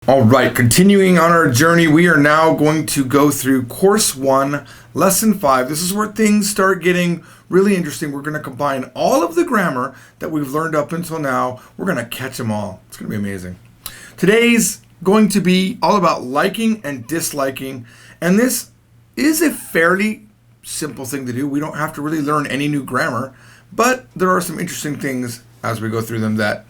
All right, continuing on our journey, we are now going to go through Course 1, Lesson 5. This is where things start getting really interesting. We're going to combine all of the grammar that we've learned up until now. We're going to catch them all. It's going to be amazing. Today's going to be all about liking and disliking, and this is a fairly simple thing to do. We don't have to really learn any new grammar, but there are some interesting things as we go through them that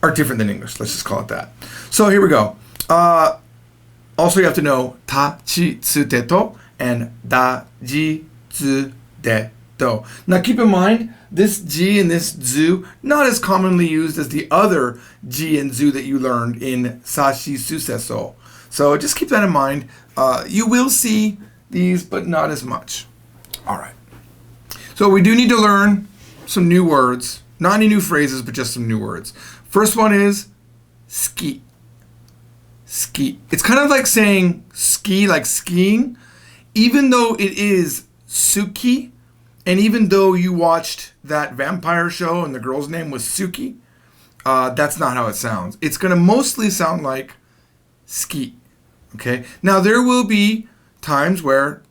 are different than English. Let's just call it that. So here we go. Also, you have to know ta, chi, tsu, te, to and da, ji, tsu, de, do. Now keep in mind, this ji and this zu, not as commonly used as the other ji and zu that you learned in sa, shi, su, se, so. So just keep that in mind. You will see these, but not as much. All right. So we do need to learn some new words. Not any new phrases, but just some new words. First one is ski. Ski. It's kind of like saying ski, like skiing, even though it is Suki, and even though you watched that vampire show and the girl's name was Suki, that's not how it sounds. It's going to mostly sound like ski. Okay? Now, there will be times where,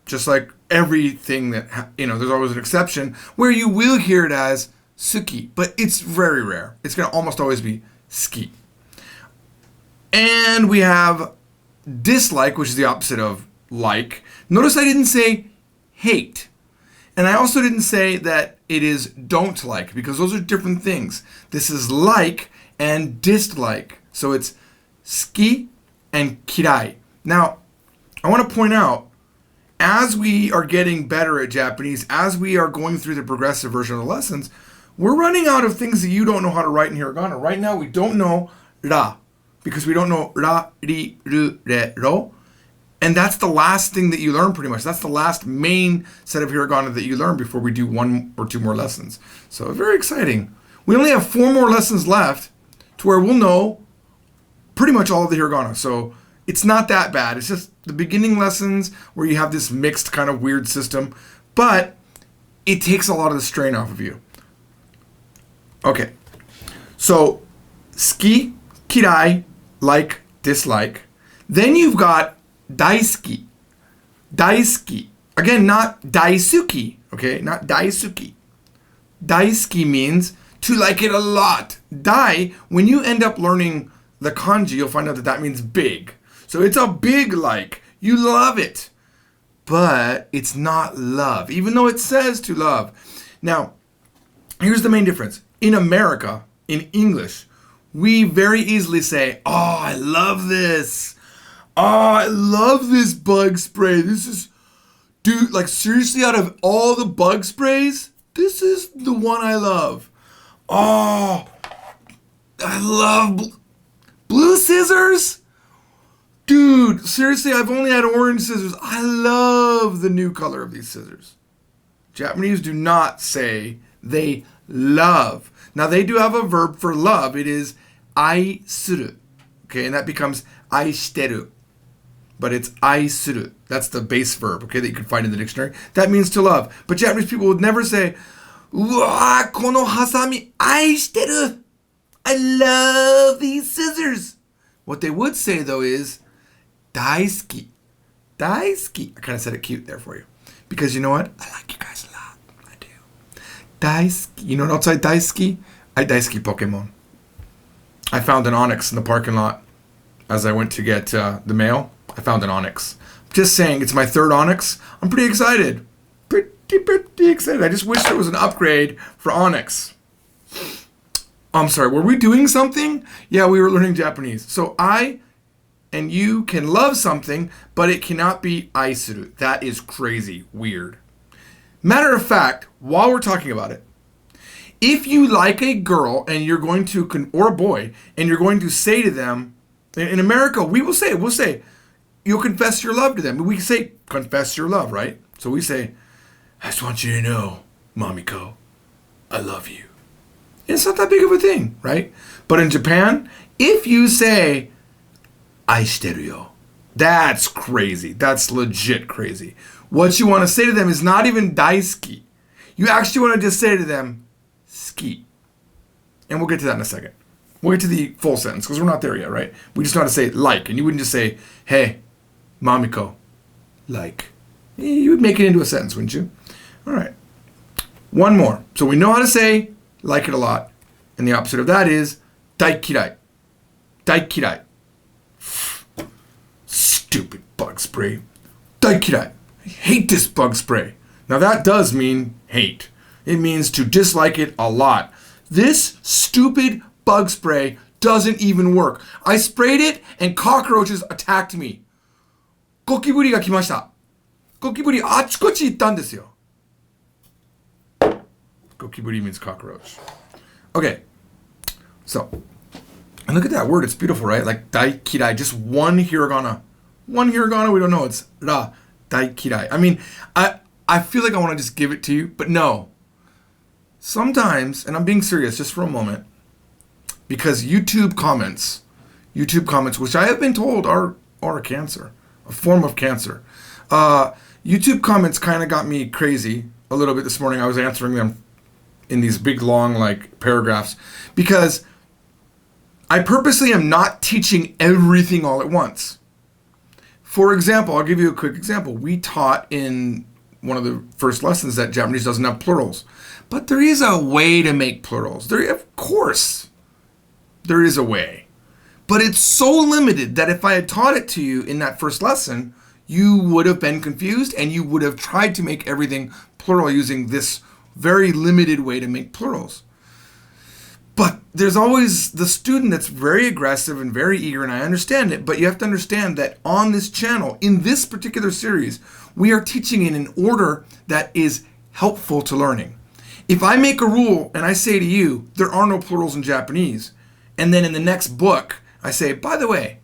just like everything that, there's always an exception, where you will hear it as Suki, but it's very rare. It's going to almost always be ski. And we have dislike, which is the opposite of like. Notice I didn't say hate. And I also didn't say that it is don't like, because those are different things. This is like and dislike. So it's ski and kirai. Now, I want to point out, as we are getting better at Japanese, as we are going through the progressive version of the lessons, we're running out of things that you don't know how to write in hiragana. Right now, we don't know ra, because we don't know ra, ri, ru, re, ro. And that's the last thing that you learn pretty much. That's the last main set of hiragana that you learn before we do one or two more lessons. So very exciting. We only have 4 more lessons left to where we'll know pretty much all of the hiragana. So it's not that bad. It's just the beginning lessons where you have this mixed kind of weird system. But it takes a lot of the strain off of you. Okay, so ski, kirai, like, dislike. Then you've got daisuki. Daisuki. Again, not daisuki, okay? Not daisuki. Daisuki means to like it a lot. Dai, when you end up learning the kanji, you'll find out that that means big. So it's a big like. You love it. But it's not love, even though it says to love. Now, here's the main difference. In America, in English, we very easily say, oh, I love this. Oh, I love this bug spray. This is, dude, like seriously, out of all the bug sprays, this is the one I love. Oh, I love blue scissors. Dude, seriously, I've only had orange scissors. I love the new color of these scissors. Japanese do not say they love. Now they do have a verb for love. It is aisuru. Okay, and that becomes aishiteru. But it's aisuru. That's the base verb, okay, that you can find in the dictionary. That means to love. But Japanese people would never say, "Uwa, kono hasami aishiteru. I love these scissors." What they would say though is daisuki. Daisuki. I kind of said it cute there for you. Because you know what? I like you guys a lot. Daisuki. You know what else I daisuki? I daisuki Pokemon. I found an Onix in the parking lot as I went to get the mail. I found an Onix. Just saying, it's my 3rd Onix. I'm pretty excited. Pretty excited. I just wish there was an upgrade for Onix. I'm sorry, were we doing something? Yeah, we were learning Japanese. So I and you can love something, but it cannot be aisuru. That is crazy weird. Matter of fact, while we're talking about it, if you like a girl and you're going to, or a boy, and you're going to say to them, in America, we'll say, you'll confess your love to them. We say, confess your love, right? So we say, I just want you to know, Mamiko, I love you. It's not that big of a thing, right? But in Japan, if you say, aishiteru yo, that's crazy. That's legit crazy. What you want to say to them is not even daisuki. You actually want to just say to them, ski. And we'll get to that in a second. We'll get to the full sentence because we're not there yet, right? We just know how to say like, and you wouldn't just say, hey, Mamiko, like. You would make it into a sentence, wouldn't you? All right. One more. So we know how to say like it a lot. And the opposite of that is daikirai. Daikirai. Stupid bug spray. Daikirai. I hate this bug spray. Now that does mean hate. It means to dislike it a lot. This stupid bug spray doesn't even work. I sprayed it and cockroaches attacked me. Gokiburi ga kimashita. Gokiburi あちこち行ったんですよ. Gokiburi means cockroach. Okay. So, and look at that word. It's beautiful, right? Like daikirai. Just one hiragana. One hiragana, we don't know. It's ra. Daikirai. I mean, I feel like I want to just give it to you, but no. Sometimes, and I'm being serious just for a moment, because YouTube comments, which I have been told are a cancer, a form of cancer. YouTube comments kind of got me crazy a little bit this morning. I was answering them in these big, long, like, paragraphs, because I purposely am not teaching everything all at once. For example, I'll give you a quick example. We taught in one of the first lessons that Japanese doesn't have plurals. But there is a way to make plurals. Of course, there is a way. But it's so limited that if I had taught it to you in that first lesson, you would have been confused and you would have tried to make everything plural using this very limited way to make plurals. But there's always the student that's very aggressive and very eager, and I understand it, but you have to understand that on this channel, in this particular series, we are teaching in an order that is helpful to learning. If I make a rule and I say to you, there are no plurals in Japanese, and then in the next book, I say, by the way,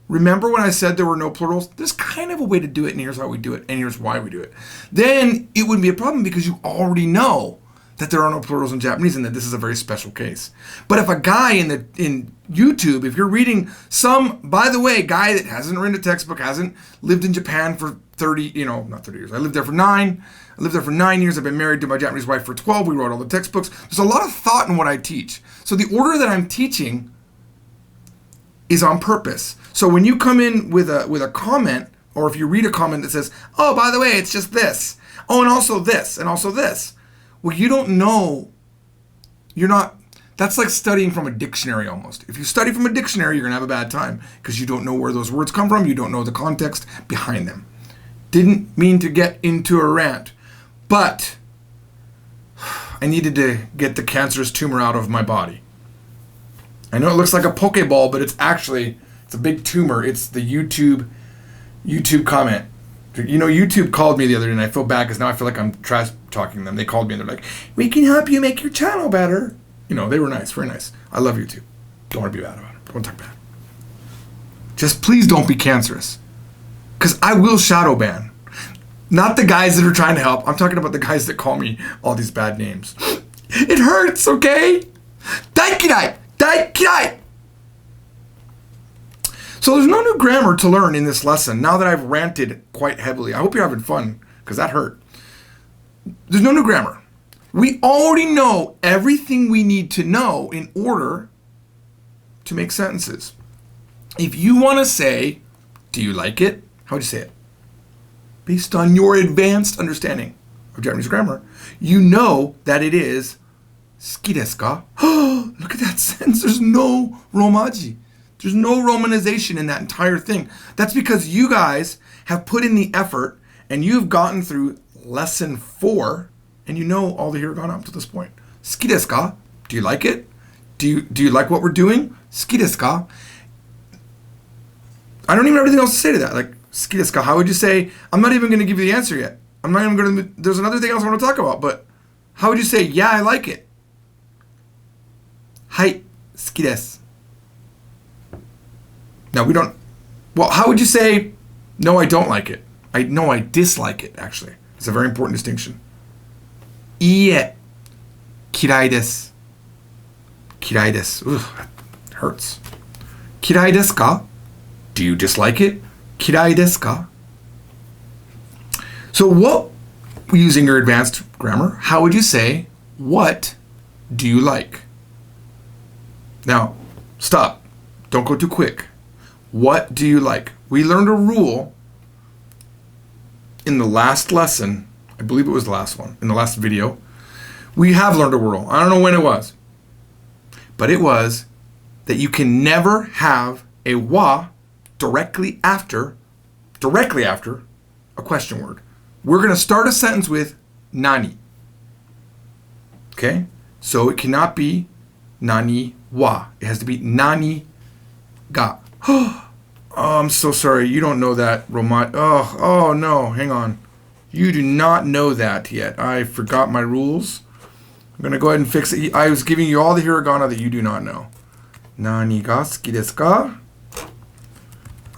remember when I said there were no plurals? There's kind of a way to do it, and here's how we do it, and here's why we do it. Then it wouldn't be a problem because you already know that there are no plurals in Japanese and that this is a very special case. But if a guy in YouTube, if you're reading by the way, guy that hasn't written a textbook, hasn't lived in Japan for 30, not 30 years. I lived there for 9. I lived there for 9 years. I've been married to my Japanese wife for 12. We wrote all the textbooks. There's a lot of thought in what I teach. So the order that I'm teaching is on purpose. So when you come in with a comment, or if you read a comment that says, oh, by the way, it's just this. Oh, and also this, and also this. Well, you don't know. That's like studying from a dictionary almost. If you study from a dictionary, you're going to have a bad time because you don't know where those words come from. You don't know the context behind them. Didn't mean to get into a rant, but I needed to get the cancerous tumor out of my body. I know it looks like a Pokeball, but it's a big tumor. It's the YouTube comment. YouTube called me the other day, and I feel bad because now I feel like I'm trash talking them. They called me and they're like, we can help you make your channel better. They were nice, very nice. I love YouTube. Don't want to be bad about it. Don't talk bad. Just please don't be cancerous. Because I will shadow ban. Not the guys that are trying to help. I'm talking about the guys that call me all these bad names. It hurts, okay? Daikirai! Daikirai! So there's no new grammar to learn in this lesson now that I've ranted quite heavily. I hope you're having fun, because that hurt. There's no new grammar. We already know everything we need to know in order to make sentences. If you want to say, do you like it? How would you say it? Based on your advanced understanding of Japanese grammar, you know that it is suki desu ka? Look at that sentence. There's no romaji. There's no romanization in that entire thing. That's because you guys have put in the effort and you've gotten through lesson 4 and you know all the hiragana up to this point. Suki desu ka? Do you like it? Do you like what we're doing? Suki desu ka? I don't even have anything else to say to that. Like, suki desu ka? How would you say? I'm not even going to give you the answer yet. I'm not even going to. There's another thing else I want to talk about, but how would you say, yeah, I like it? Hai, suki desu. Now we don't. Well, how would you say, no, I don't like it? I dislike it, actually. It's a very important distinction. Iie, kirai desu. Kirai desu. Ugh, it hurts. Kirai desu ka? Do you dislike it? Kirai desu ka? So using your advanced grammar, how would you say, what do you like? Now, Stop. Don't go too quick. What do you like? We learned a rule in the last lesson. I believe it was the last one, in the last video. We have learned a rule. I don't know when it was. But it was that you can never have a wa directly after a question word. We're going to start a sentence with nani. Okay? So it cannot be nani wa. It has to be nani ga. Oh, I'm so sorry. You don't know that, Romat. Oh no. Hang on. You do not know that yet. I forgot my rules. I'm going to go ahead and fix it. I was giving you all the hiragana that you do not know. Nani ga suki desu ka?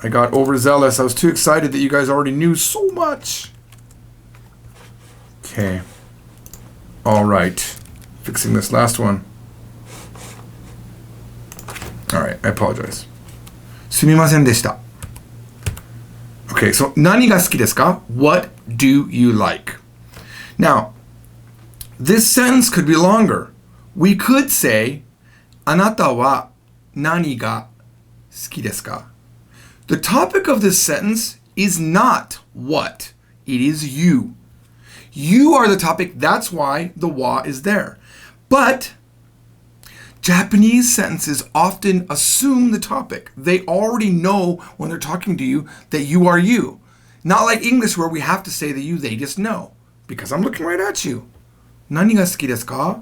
I got overzealous. I was too excited that you guys already knew so much. Okay. All right. Fixing this last one. All right. I apologize. Sumimasen deshita. Okay. So, nani ga suki desu ka? What do you like? Now, this sentence could be longer. We could say, anata wa nani ga suki desu ka? The topic of this sentence is not what. It is you. You are the topic. That's why the wa is there. But Japanese sentences often assume the topic. They already know when they're talking to you that you are you. Not like English where we have to say the you, they just know. Because I'm looking right at you. Nani ga suki desu ka?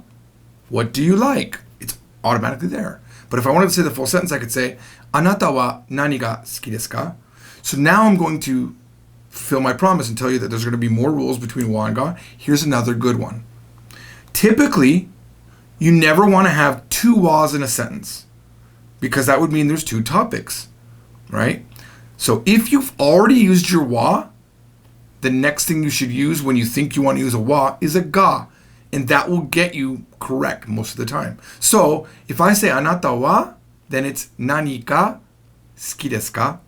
What do you like? It's automatically there. But if I wanted to say the full sentence, I could say, anata wa nani ga suki desu ka? So now I'm going to fulfill my promise and tell you that there's going to be more rules between wa and ga. Here's another good one. Typically, you never want to have two was in a sentence because that would mean there's two topics, right? So if you've already used your wa, the next thing you should use when you think you want to use a wa is a ga. And that will get you correct most of the time. So if I say anata wa, then it's nani ga suki desu ka?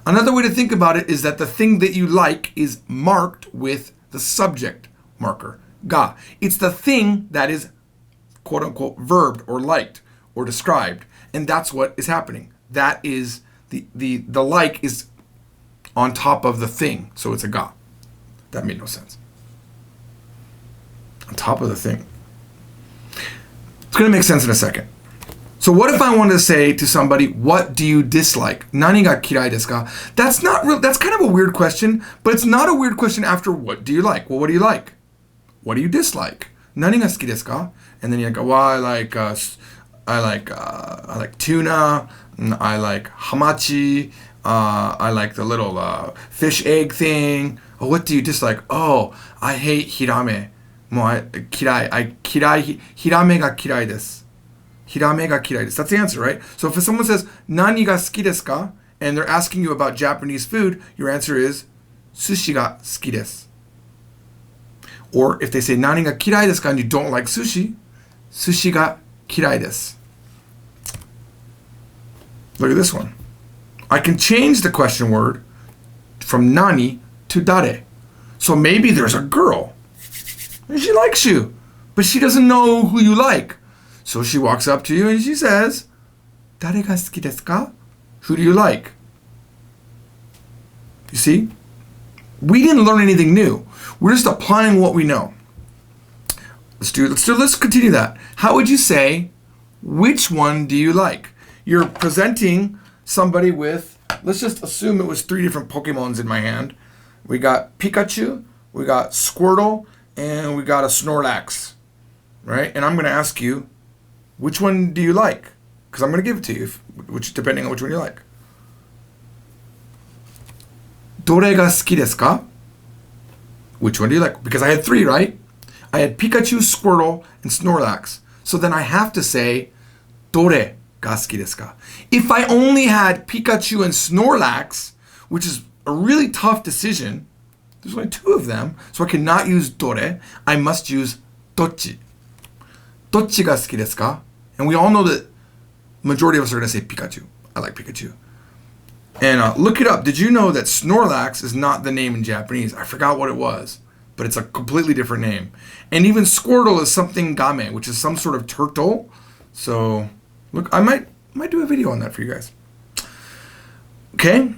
Another way to think about it is that the thing that you like is marked with the subject marker, ga. It's the thing that is quote unquote verbed or liked or described. And that's what is happening. That is the like is on top of the thing. So it's a ga. That made no sense. On top of the thing. It's going to make sense in a second. So what if I wanted to say to somebody, what do you dislike? Nani ga kirai desu ka? That's not real. That's kind of a weird question, but it's not a weird question after what do you like? Well, what do you like? What do you dislike? Nani ga suki desu ka? And then you go, well, I like tuna. I like hamachi. I like the little fish egg thing. Oh, what do you dislike? Oh, I hate hirame. もう嫌い hirame ga kirai desu. Hirame ga kirai desu. That's the answer, right? So if someone says, nani ga suki desu ka? And they're asking you about Japanese food, your answer is, sushi ga suki desu. Or if they say, nani ga kirai desu ka? And you don't like sushi, sushi ga kirai desu. Look at this one. I can change the question word from nani to dare. So maybe there's a girl. And she likes you, but she doesn't know who you like. So she walks up to you and she says, Dare ga suki desu ka? Who do you like? You see? We didn't learn anything new. We're just applying what we know. Let's continue that. How would you say, which one do you like? You're presenting somebody with, let's just assume it was 3 different Pokemons in my hand. We got Pikachu, we got Squirtle, and we got a Snorlax, right? And I'm going to ask you, which one do you like? Because I'm going to give it to you, which depending on which one you like. Dore ga suki desu ka? Which one do you like? Because I had 3, right? I had Pikachu, Squirtle, and Snorlax. So then I have to say, Dore ga suki desu ka? If I only had Pikachu and Snorlax, which is a really tough decision, there's only 2 of them, so I cannot use dore. I must use dochi. Dochi ga suki desu ka? And we all know that majority of us are going to say Pikachu. I like Pikachu. And look it up. Did you know that Snorlax is not the name in Japanese? I forgot what it was, but it's a completely different name. And even Squirtle is something game, which is some sort of turtle. So, look, I might might do a video on that for you guys. Okay?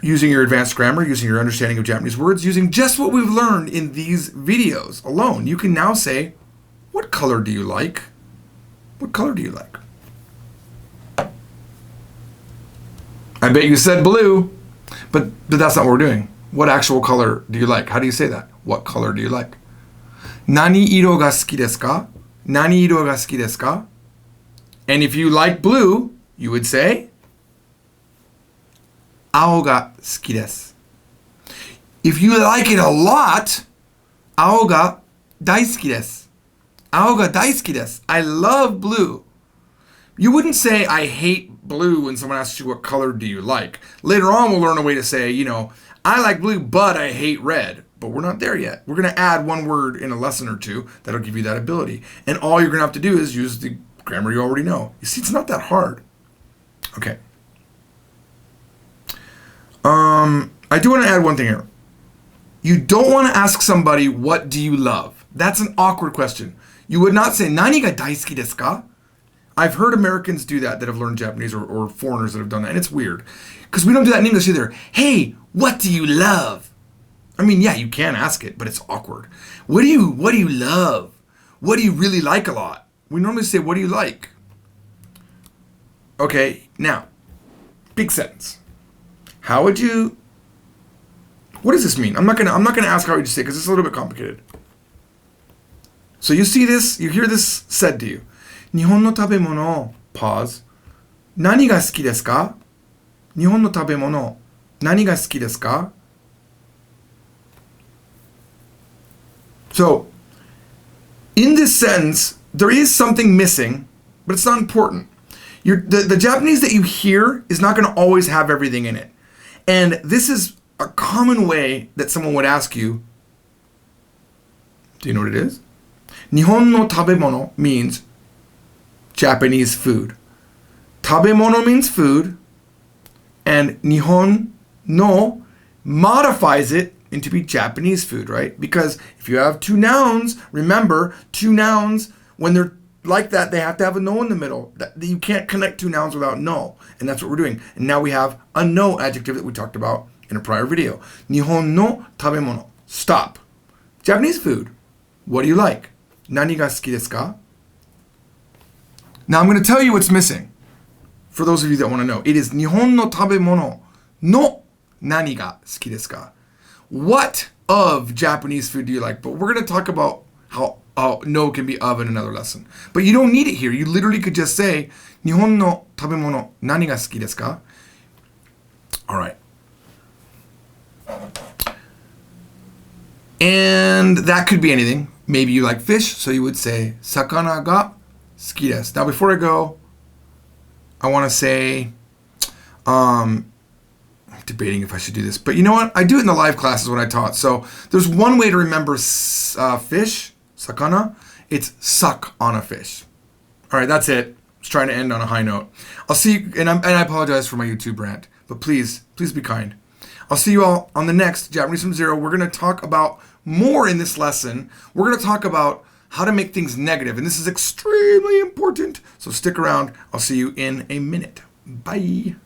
Using your advanced grammar, using your understanding of Japanese words, using just what we've learned in these videos alone, you can now say, what color do you like? What color do you like? I bet you said blue, but that's not what we're doing. What actual color do you like? How do you say that? What color do you like? Nani iro ga suki desu ka? Nani iro ga suki desu ka? And if you like blue, you would say, ao ga suki desu. If you like it a lot, ao ga daisuki desu. Ao ga daisuki desu. I love blue. You wouldn't say, I hate blue when someone asks you what color do you like. Later on, we'll learn a way to say, I like blue, but I hate red. But we're not there yet. We're going to add one word in a lesson or two that'll give you that ability. And all you're going to have to do is use the grammar you already know. You see, it's not that hard. Okay. I do want to add one thing here. You don't want to ask somebody, what do you love? That's an awkward question. You would not say, Nani ga daisuki desu ka? I've heard Americans do that have learned Japanese, or foreigners that have done that, and it's weird. Because we don't do that in English either. Hey, what do you love? I mean, yeah, you can ask it, but it's awkward. What do you love? What do you really like a lot? We normally say, what do you like? Okay, now, big sentence. How would you, what does this mean? I'm not gonna ask how you say it because it's a little bit complicated. So you see this, you hear this said to you. Nihon no tabemono, pause. Nani ga suki desu ka? Nihon no tabemono, nani ga suki desu ka? So, in this sentence, there is something missing, but it's not important. The Japanese that you hear is not going to always have everything in it. And this is a common way that someone would ask you, do you know what it is? Nihon no tabemono means Japanese food. Tabemono means food, and Nihon no modifies it into be Japanese food, right? Because if you have two nouns, remember, two nouns, when they're like that, they have to have a no in the middle. You can't connect two nouns without no, and that's what we're doing. And now we have a no adjective that we talked about in a prior video. Nihon no tabemono. Stop. Japanese food. What do you like? Nani ga suki desu ka? Now I'm going to tell you what's missing. For those of you that want to know, it is Nihon no tabemono no nani ga suki desu ka? What of Japanese food do you like? But we're going to talk about how no can be of in another lesson. But you don't need it here. You literally could just say, Nihon no tabemono nani ga suki desu ka? All right. And that could be anything. Maybe you like fish, so you would say, sakana ga suki desu. Now, before I go, I want to say, I'm debating if I should do this, but you know what? I do it in the live classes when I taught. So there's one way to remember fish, sakana. It's suck on a fish. All right, that's it. I was trying to end on a high note. I'll see you, and I apologize for my YouTube rant, but please be kind. I'll see you all on the next Japanese from Zero. We're going to talk about more in this lesson. We're going to talk about how to make things negative, and this is extremely important. So stick around. I'll see you in a minute. Bye.